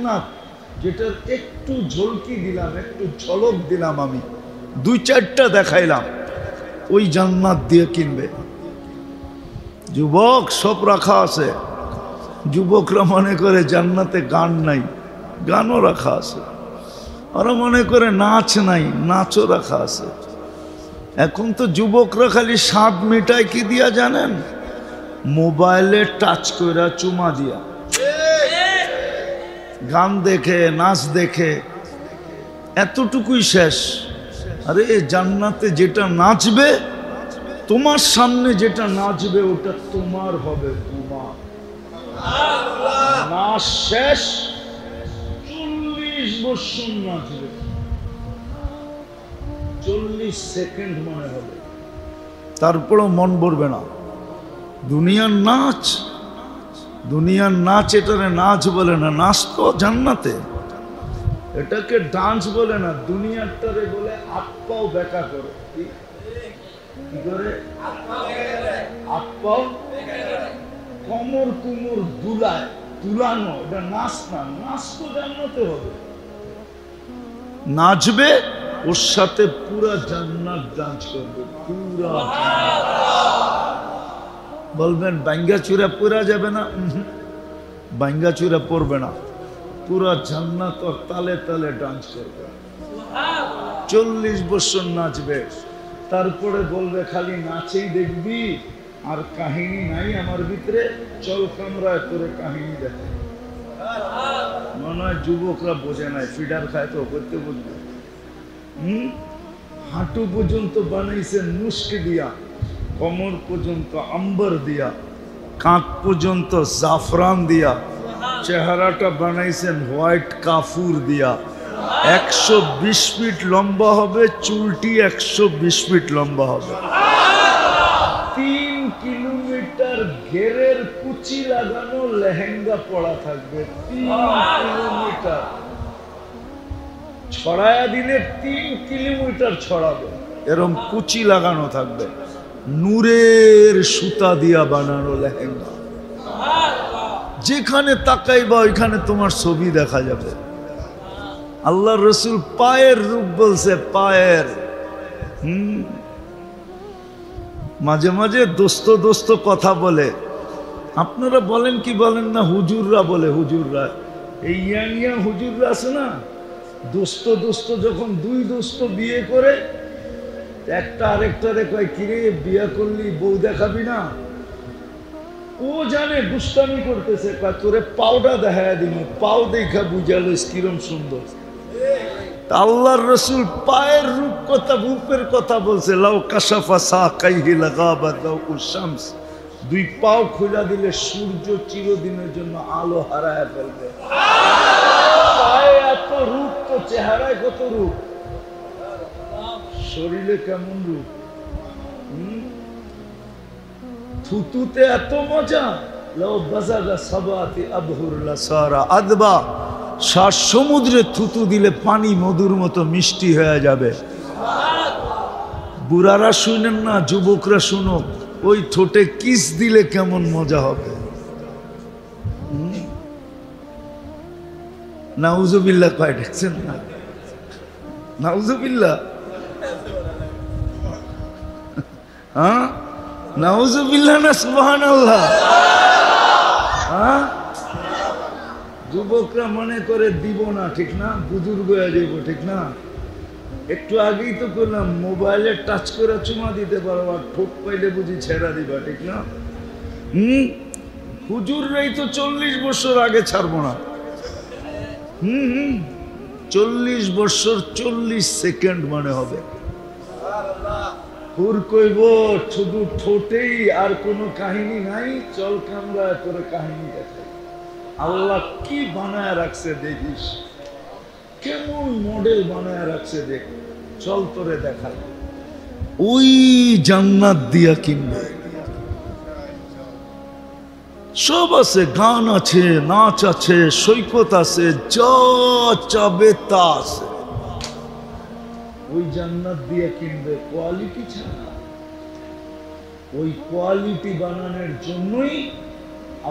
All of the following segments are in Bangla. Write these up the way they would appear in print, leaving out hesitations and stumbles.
না, যেটার একটু ঝলকি দিলাম, একটু ঝলক দিলাম, আমি 2-4টা দেখাইলাম, ওই জান্নাত দিয়ে কিনবে। যুবক সব রাখা আছে। যুবকরা মনে করে জান্নাতে গান নাই, গানও রাখা আছে। ওরা মনে করে নাচ নাই, নাচও রাখা আছে। এখন তো যুবকরা খালি স্বাদ মিটায় কি দিয়া জানেন? মোবাইলে টাচ কইরা চুমা দিয়া, গান দেখে, নাচ দেখে, এতটুকুই শেষ। আরে জান্নাতে যেটা নাচবে, তোমার সামনে যেটা নাচবে ওটা তোমার হবে, তোমার। নাচ শেষ, 40 বছর নাচবে, 40 সেকেন্ড মনে হবে, তারপরও মন ভরবে না। দুনিয়ার নাচ, দুনিয়ার নাচ এটারে নাচ বলে না, নাচ তো জান্নাতে, এটাকে ডান্স বলে না। দুনিয়ারটারে বলে আপ্পাও বেকা করে। কি করে? আপ্পাও কমর কুমর দুলায়, দুলানো, এটা নাচ না। নাচ তো জান্নাতে হবে। নাচবে, ওর সাথে পুরা জান্নাত ডান্স করবে, পুরা। বলবেন বাঙ্গা চূড়া পুরা যাবে না? বাঙ্গা চূড়া পড়বে না, পুরা জান্নাত ওর তালে তালে ডান্স করবে। 40 বছর নাচবে, তারপরে বলবে খালি নাচেই দেখবি, আর কাহিনী নাই আমার ভিতরে, চল কামরায় করে কাহিনী দেখে। মনে হয় যুবকরা বোঝে নাই, ফিডার খায় তো করতে বুঝবে। হাঁটু পর্যন্ত বানাইছেন মুস্কি দিয়া, কোমর পর্যন্ত আম্বর দিয়া, কাঁধ পর্যন্ত জাফরান দিয়া, চেহারাটা বানাইছেন হোয়াইট কাফুর দিয়া। 120 ফিট লম্বা হবে, চুলটি 120 ফিট লম্বা হবে। 3 কিলোমিটার ঘেরের কুচি লাগানো লেহেঙ্গা পরা থাকবে, 3 কিলোমিটার ছড়ায়া দিলে 3 কিলোমিটার ছড়াবে, এরকম কুচি লাগানো থাকবে। নূরের সুতা দিয়া বানানো লেহেঙ্গা, যেখানে তাকাইবা ওইখানে তোমার ছবি দেখা যাবে। আল্লাহ রসুল পায়ের রূপ বলছে, পায়ের। মাঝে মাঝে দোস্ত দোস্ত কথা বলে, আপনারা বলেন কি বলেন না? হুজুররা বলে, হুজুররা, এই ইয়াং ইয়াং হুজুররা আছে না, দোস্ত দোস্ত যখন 2 দোস্ত বিয়ে করে, একটা আরেকটারে কয়, কিরে বিয়ে করলি বউ দেখাবি না? ও জানে দুষ্টামি করতেছে, কয় তোরে পাউডা দেখায় দিন, পাও দেখা বুঝালো কিরম সুন্দর। আল্লাহর রসুল পায়ের রূপের কথা বলছে, লাউ কাশাফা সাকাইহি লাগাবাত লাহু শামস, 2 পাও খোলা দিলে সূর্য চিরদিনের জন্য আলো হারায় ফেলবে। পায়ে এত রূপ, তো চেহারায় কত রূপ, শরীরে কেমন রূপ। থুতুতে এত মজা, লাউ বাজাগা সাবাতি আবহুর লাসারা আদবা, 7 সমুদ্রে থুতু দিলে পানি মধুর মতো মিষ্টি হয়ে যাবে। বুড়ারা শুনেন না, যুবকরা শুনো, ওই ঠোঁটে কিস দিলে কেমন মজা হবে। নাউজুবিল্লাহ কয়, দেখছেন না? নাউজুবিল্লাহ, হ্যাঁ, নাউজুবিল্লাহ না সুবহানাল্লাহ। হ্যাঁ, যুবকরা মনে করে দিব না, ঠিক না? বুজুর্গ হয়ে যাইব, ঠিক না? একটু আগেই তো করলাম, মোবাইলে টাচ করে চুমা দিতে পারো, আর ঠোঁট পাইলে বুঝি ছেড়া দিবা, ঠিক না? হুজুররাই তো 40 বছর আগে ছাড়বো না। 40 বছর 40 সেকেন্ড মনে হবে। হুর কইব শুধু ঠোঁটেই, আর কোনো কাহিনী নাই, চল কামরায় করে কাহিনী দেখাই। আল্লাহ কি বানায় রাখছে দেখিস, কেমন মডেল বানায় রাখছে, দেখ, চল তোরে দেখাই। ওই জান্নাত দিয়া কিনবে, সব আছে, গান আছে, নাচ আছে, সৈকত আছে, যা চাবে তা আছে। ওই জান্নাত দিয়ে কিনবে, কোয়ালিটি ছাড়া। ওই কোয়ালিটি বানানোর জন্যই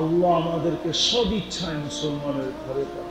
আল্লাহ আমাদেরকে সব ইচ্ছায় মুসলমানের ঘরে পাঠায়।